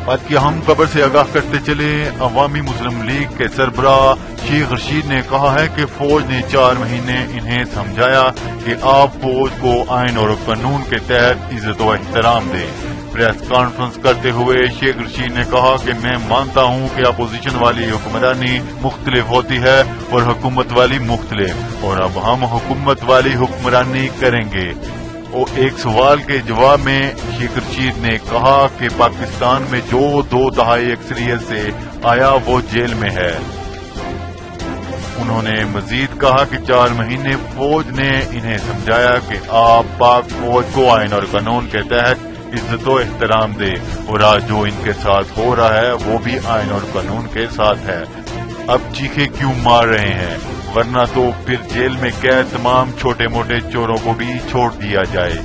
بات کی اہم خبر سے آگاہ کرتے چلے، عوامی مسلم لیگ کے سربراہ شیخ رشید نے کہا ہے کہ فوج نے 4 مہینے انہیں سمجھایا کہ آپ فوج کو آئین اور قانون کے تحت عزت و احترام دیں۔ پریس کانفرنس کرتے ہوئے شیخ رشید نے کہا کہ میں مانتا ہوں کہ اپوزیشن والی حکمرانی مختلف ہوتی ہے اور حکومت والی مختلف، اور اب ہم حکومت والی حکمرانی کریں گے۔ اور ایک سوال کے جواب میں شیخ رشید نے کہا کہ پاکستان میں جو 2 دہائی اکثریت سے آیا وہ جیل میں ہے۔ انہوں نے مزید کہا کہ 4 مہینے فوج نے انہیں سمجھایا کہ آپ پاک فوج کو آئین اور قانون کے تحت عزت و احترام دے، اور آج جو ان کے ساتھ ہو رہا ہے وہ بھی آئین اور قانون کے ساتھ ہے۔ اب چیخے کیوں مار رہے ہیں؟ ورنہ تو پھر جیل میں قید تمام چھوٹے موٹے چوروں کو بھی چھوڑ دیا جائے۔